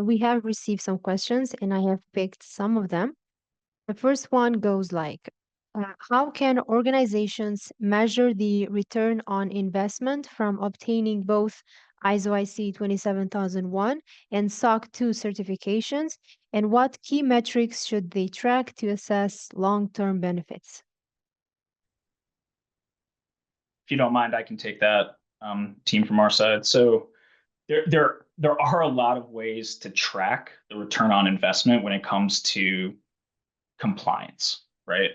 We have received some questions, and I have picked some of them. The first one goes like, how can organizations measure the return on investment from obtaining both ISO IC 27001 and SOC 2 certifications, and what key metrics should they track to assess long-term benefits? If you don't mind, I can take that. team from our side. So there are a lot of ways to track the return on investment when it comes to compliance, right?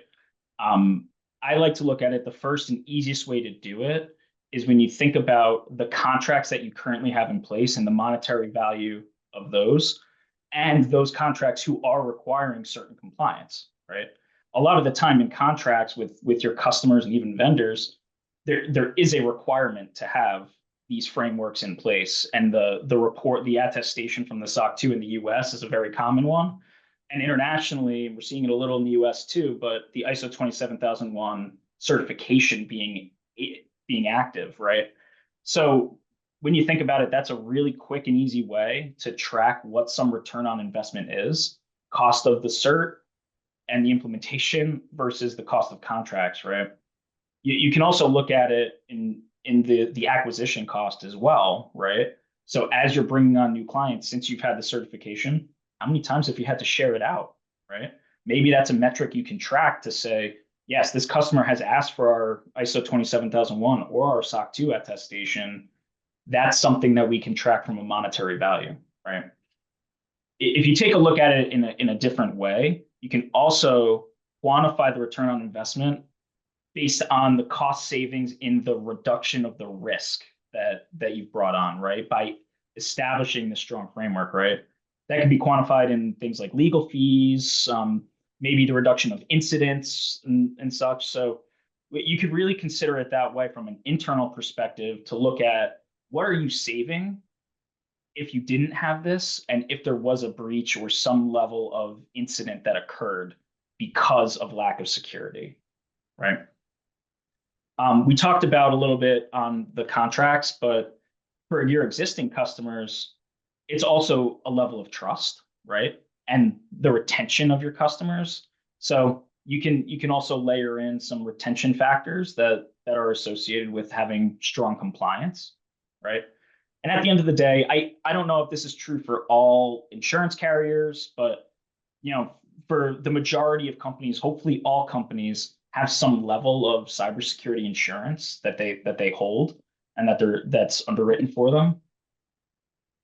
I like to look at it, the first and easiest way to do it is when you think about the contracts that you currently have in place and the monetary value of those, and those contracts who are requiring certain compliance, right? A lot of the time in contracts with your customers and even vendors, there is a requirement to have these frameworks in place. And the attestation from the SOC 2 in the US is a very common one. And internationally, we're seeing it a little in the US too, but the ISO 27001 certification being active, right? So when you think about it, that's a really quick and easy way to track what some return on investment is, cost of the cert and the implementation versus the cost of contracts, right? You can also look at it in the acquisition cost as well, right? So as you're bringing on new clients, since you've had the certification, how many times have you had to share it out, right? Maybe that's a metric you can track to say, yes, this customer has asked for our ISO 27001 or our SOC 2 attestation. That's something that we can track from a monetary value, right? If you take a look at it in a different way, you can also quantify the return on investment based on the cost savings in the reduction of the risk that you've brought on, right? By establishing the strong framework, right? That can be quantified in things like legal fees, maybe the reduction of incidents and such. So you could really consider it that way from an internal perspective to look at what are you saving if you didn't have this, and if there was a breach or some level of incident that occurred because of lack of security, right? We talked about a little bit on the contracts, but for your existing customers, it's also a level of trust, right? And the retention of your customers. So you can also layer in some retention factors that are associated with having strong compliance, right? And at the end of the day, I don't know if this is true for all insurance carriers, but for the majority of companies, hopefully all companies have some level of cybersecurity insurance that they hold and that's underwritten for them.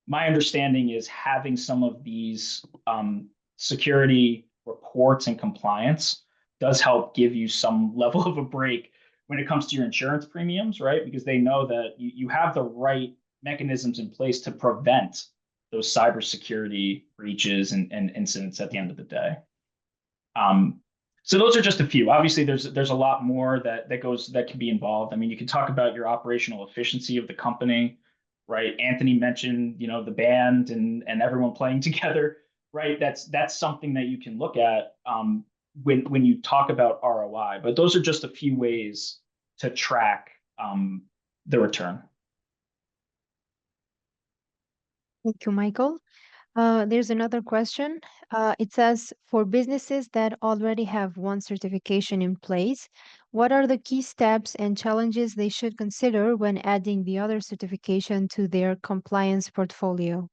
My understanding is having some of these security reports and compliance does help give you some level of a break when it comes to your insurance premiums, right? Because they know that you have the right mechanisms in place to prevent those cybersecurity breaches and incidents at the end of the day. So those are just a few. Obviously, there's a lot more that can be involved. I mean, you can talk about your operational efficiency of the company, right? Anthony mentioned, the band and everyone playing together, right? That's something that you can look at when you talk about ROI. But those are just a few ways to track the return. Thank you, Michael. There's another question. It says, for businesses that already have one certification in place, what are the key steps and challenges they should consider when adding the other certification to their compliance portfolio?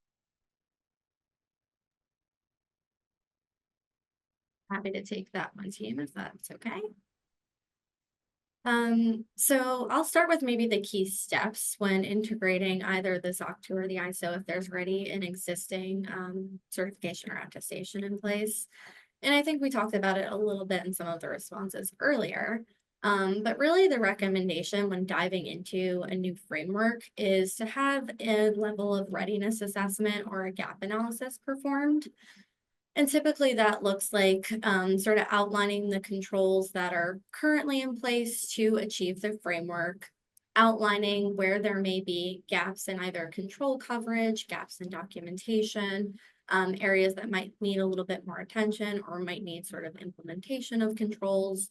Happy to take that one, team, if that's okay. So I'll start with maybe the key steps when integrating either the SOC 2 or the ISO if there's already an existing certification or attestation in place. And I think we talked about it a little bit in some of the responses earlier. But really the recommendation when diving into a new framework is to have a level of readiness assessment or a gap analysis performed. And typically that looks like sort of outlining the controls that are currently in place to achieve the framework, outlining where there may be gaps in either control coverage, gaps in documentation, areas that might need a little bit more attention or might need sort of implementation of controls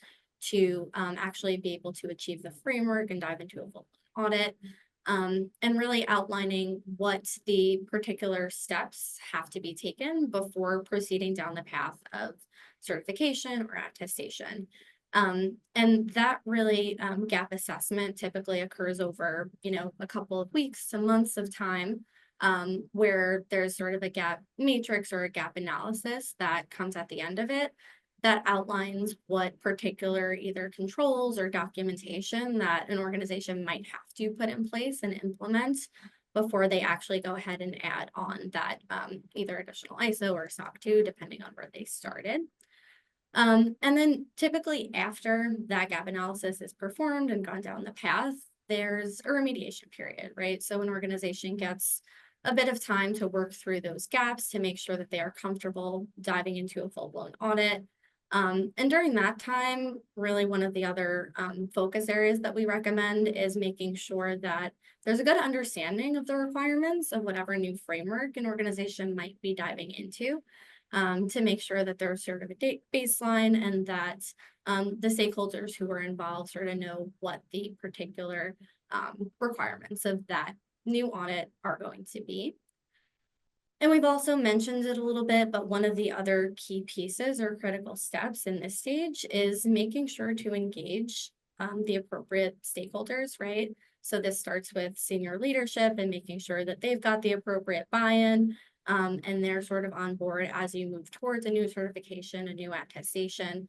to actually be able to achieve the framework and dive into a full audit. And really outlining what the particular steps have to be taken before proceeding down the path of certification or attestation. And that really gap assessment typically occurs over, a couple of weeks to months of time, where there's sort of a gap matrix or a gap analysis that comes at the end of it. that outlines what particular either controls or documentation that an organization might have to put in place and implement before they actually go ahead and add on that either additional ISO or SOC 2, depending on where they started. And then typically after that gap analysis is performed and gone down the path, there's a remediation period, right? So an organization gets a bit of time to work through those gaps to make sure that they are comfortable diving into a full-blown audit. And during that time, really one of the other focus areas that we recommend is making sure that there's a good understanding of the requirements of whatever new framework an organization might be diving into, to make sure that there's sort of a baseline and that the stakeholders who are involved sort of know what the particular requirements of that new audit are going to be. And we've also mentioned it a little bit, but one of the other key pieces or critical steps in this stage is making sure to engage the appropriate stakeholders, right? So this starts with senior leadership and making sure that they've got the appropriate buy-in and they're sort of on board as you move towards a new certification, a new attestation,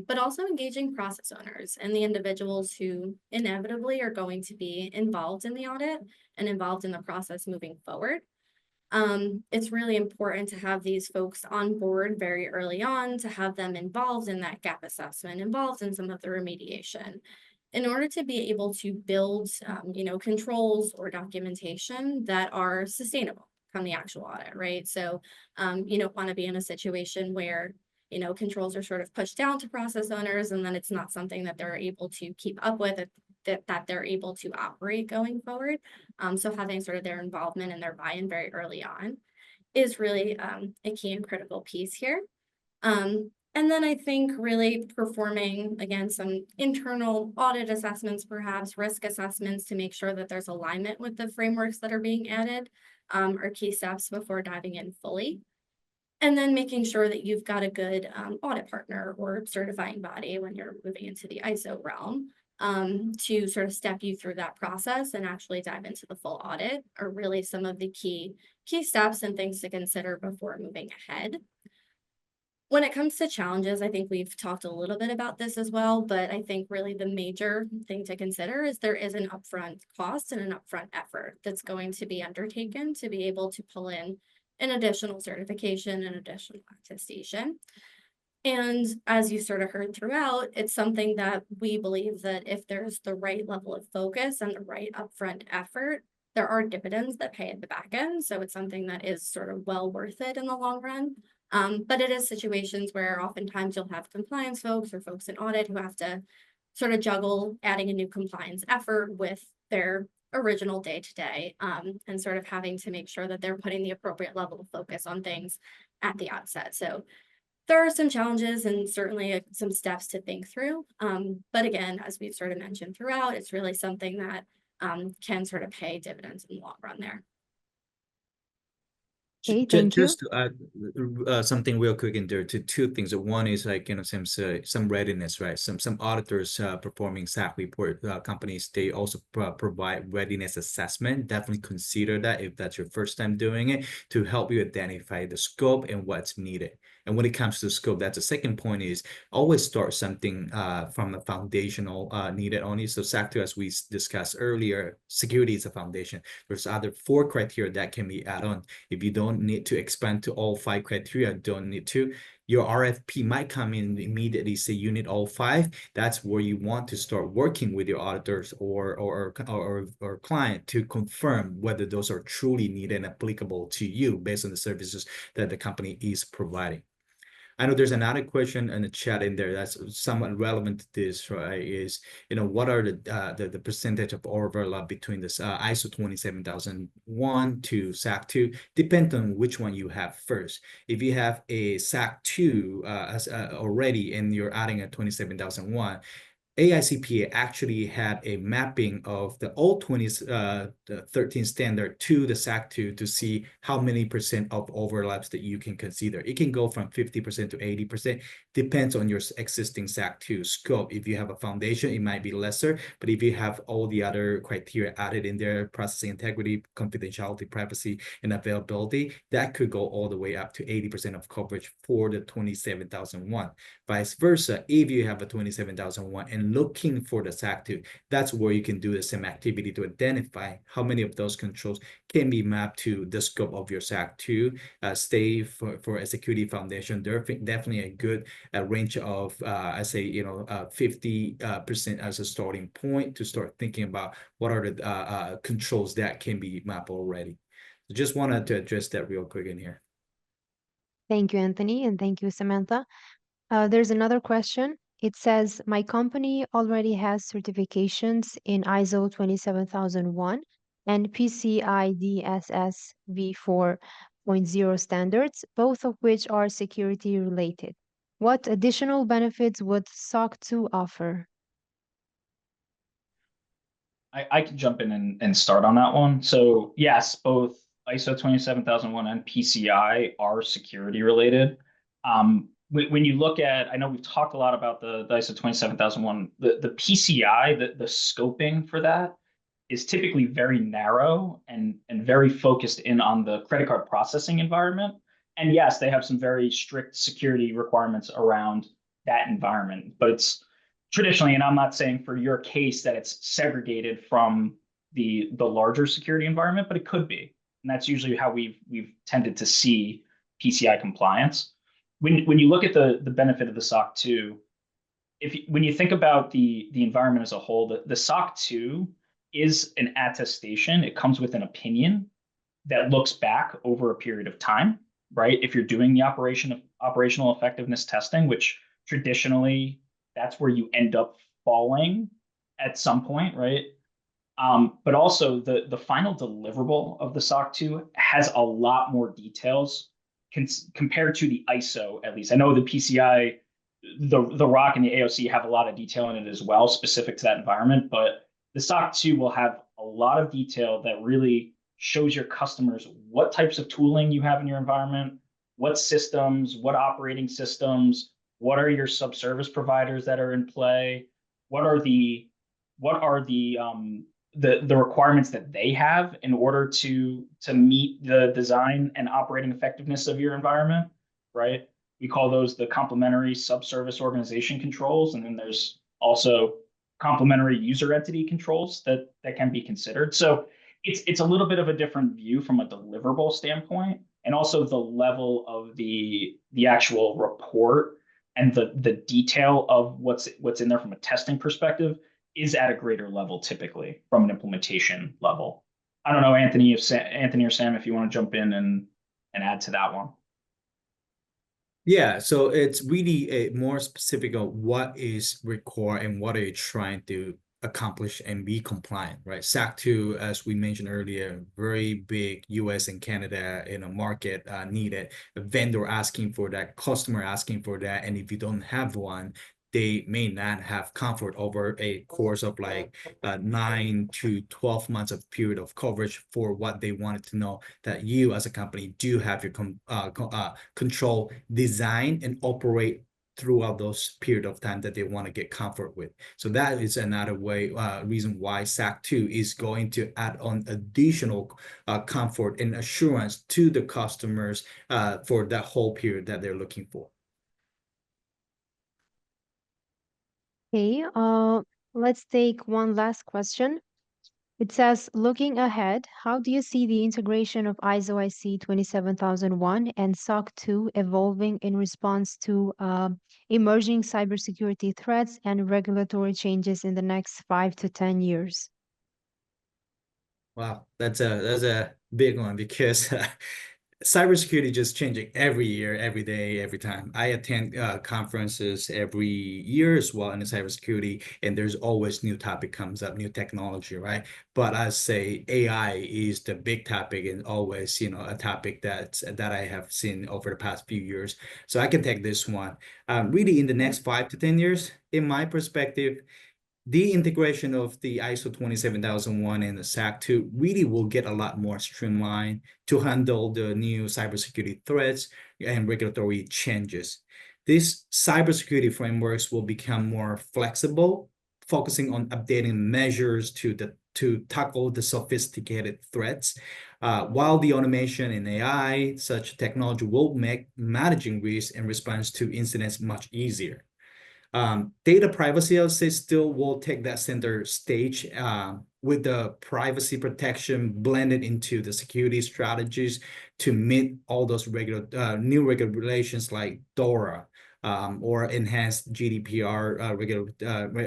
but also engaging process owners and the individuals who inevitably are going to be involved in the audit and involved in the process moving forward. It's really important to have these folks on board very early on, to have them involved in that gap assessment, involved in some of the remediation, in order to be able to build, controls or documentation that are sustainable come the actual audit, right? So you don't want to be in a situation where, controls are sort of pushed down to process owners and then it's not something that they're able to keep up with, that they're able to operate going forward. So having sort of their involvement and their buy-in very early on is really a key and critical piece here. And then I think really performing, again, some internal audit assessments, perhaps risk assessments to make sure that there's alignment with the frameworks that are being added are key steps before diving in fully. And then making sure that you've got a good audit partner or certifying body when you're moving into the ISO realm to sort of step you through that process and actually dive into the full audit are really some of the key steps and things to consider before moving ahead. When it comes to challenges, I think we've talked a little bit about this as well, but I think really the major thing to consider is there is an upfront cost and an upfront effort that's going to be undertaken to be able to pull in an additional certification and additional attestation. And as you sort of heard throughout, it's something that we believe that if there's the right level of focus and the right upfront effort, there are dividends that pay at the back end. So it's something that is sort of well worth it in the long run. But it is situations where oftentimes you'll have compliance folks or folks in audit who have to sort of juggle adding a new compliance effort with their original day-to-day and sort of having to make sure that they're putting the appropriate level of focus on things at the outset. So there are some challenges and certainly some steps to think through. But again, as we've sort of mentioned throughout, it's really something that can sort of pay dividends in the long run there. Okay, thank you. Just to add something real quick in there to two things. One is like, some readiness, right? Some auditors performing SAC report companies, they also provide readiness assessment. Definitely consider that if that's your first time doing it to help you identify the scope and what's needed. And when it comes to scope, that's the second point is always start something from a foundational needed only. So SAC 2, as we discussed earlier, security is a foundation. There's other 4 criteria that can be added on. If you don't need to expand to all 5 criteria, don't need to. Your RFP might come in immediately, say you need all 5. That's where you want to start working with your auditors or client to confirm whether those are truly needed and applicable to you based on the services that the company is providing. I know there's another question in the chat in there that's somewhat relevant to this, right? Is, what are the percentage of overlap between this ISO 27001 to SAC 2? Depends on which one you have first. If you have a SAC 2 as already and you're adding a 27001, AICPA actually had a mapping of the old 2013 standard to the SAC 2 to see how many % of overlaps that you can consider. It can go from 50% to 80%, depends on your existing SAC 2 scope. If you have a foundation, it might be lesser, but if you have all the other criteria added in there, processing integrity, confidentiality, privacy, and availability, that could go all the way up to 80% of coverage for the 27001. Vice versa, if you have a 27001 and looking for the SAC 2, that's where you can do the same activity to identify how many of those controls can be mapped to the scope of your SAC 2. Stay for a security foundation, definitely a good range of, I say, 50% as a starting point to start thinking about what are the controls that can be mapped already. So just wanted to address that real quick in here. Thank you, Anthony, and thank you, Samantha. There's another question. It says, my company already has certifications in ISO 27001 and PCI DSS v4.0 standards, both of which are security related. What additional benefits would SOC 2 offer? I can jump in and start on that one. So yes, both ISO 27001 and PCI are security related. When you look at, I know we've talked a lot about the ISO 27001, the PCI, the scoping for that is typically very narrow and very focused in on the credit card processing environment. And yes, they have some very strict security requirements around that environment, but it's traditionally, and I'm not saying for your case that it's segregated from the larger security environment, but it could be. And that's usually how we've tended to see PCI compliance. When you look at the benefit of the SOC 2, when you think about the environment as a whole, the SOC 2 is an attestation. It comes with an opinion that looks back over a period of time, right? If you're doing the operational effectiveness testing, which traditionally that's where you end up falling at some point, right? But also the final deliverable of the SOC 2 has a lot more details compared to the ISO, at least. I know the PCI, the ROC and the AOC have a lot of detail in it as well, specific to that environment, but the SOC 2 will have a lot of detail that really shows your customers what types of tooling you have in your environment, what systems, what operating systems, what are your subservice providers that are in play, what are the requirements that they have in order to meet the design and operating effectiveness of your environment, right? We call those the complementary subservice organization controls, and then there's also complementary user entity controls that can be considered. So it's a little bit of a different view from a deliverable standpoint, and also the level of the actual report and the detail of what's in there from a testing perspective is at a greater level typically from an implementation level. I don't know, Anthony, Anthony or Sam, if you want to jump in and add to that one. Yeah, so it's really a more specific of what is required and what are you trying to accomplish and be compliant, right? SAC 2, as we mentioned earlier, very big US and Canada in a market needed, a vendor asking for that, customer asking for that, and if you don't have one, they may not have comfort over a course of like 9 to 12 months of period of coverage for what they wanted to know that you as a company do have your control design and operate throughout those period of time that they want to get comfort with. So that is another way, reason why SAC 2 is going to add on additional comfort and assurance to the customers for that whole period that they're looking for. Okay, let's take one last question. It says, looking ahead, how do you see the integration of ISO IC 27001 and SOC 2 evolving in response to emerging cybersecurity threats and regulatory changes in the next 5 to 10 years? Wow, that's a big one because cybersecurity just changing every year, every day, every time. I attend conferences every year as well in the cybersecurity, and there's always new topic comes up, new technology, right? But I say AI is the big topic and always, a topic that I have seen over the past few years. So I can take this one. Really, in the next 5 to 10 years, in my perspective, the integration of the ISO 27001 and the SOC 2 really will get a lot more streamlined to handle the new cybersecurity threats and regulatory changes. These cybersecurity frameworks will become more flexible, focusing on updating measures to tackle the sophisticated threats, while the automation and AI, such technology will make managing risk and response to incidents much easier. Data privacy, I would say, still will take that center stage with the privacy protection blended into the security strategies to meet all those new regulations like DORA or enhanced GDPR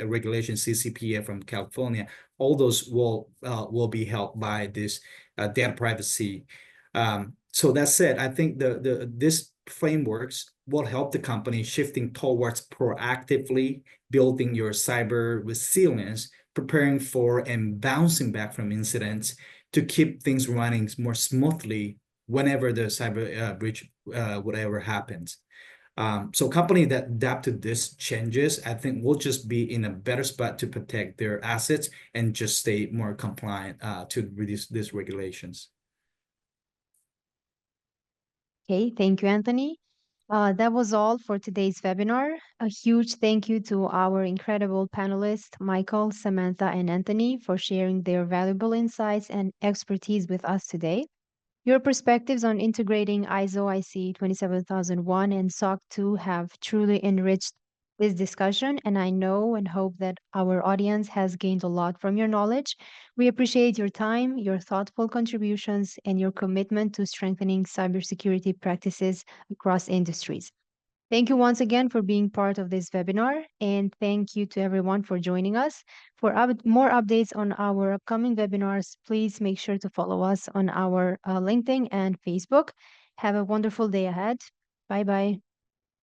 regulation CCPA from California. All those will be helped by this data privacy. So that said, I think this frameworks will help the company shifting towards proactively building your cyber resilience, preparing for and bouncing back from incidents to keep things running more smoothly whenever the cyber breach whatever happens. So companies that adapt to these changes, I think, will just be in a better spot to protect their assets and just stay more compliant to reduce these regulations. Okay, thank you, Anthony. That was all for today's webinar. A huge thank you to our incredible panelists, Michael, Samantha, and Anthony, for sharing their valuable insights and expertise with us today. Your perspectives on integrating ISO IC 27001 and SOC 2 have truly enriched this discussion, and I know and hope that our audience has gained a lot from your knowledge. We appreciate your time, your thoughtful contributions, and your commitment to strengthening cybersecurity practices across industries. Thank you once again for being part of this webinar, and thank you to everyone for joining us. For more updates on our upcoming webinars, please make sure to follow us on our LinkedIn and Facebook. Have a wonderful day ahead. Bye bye.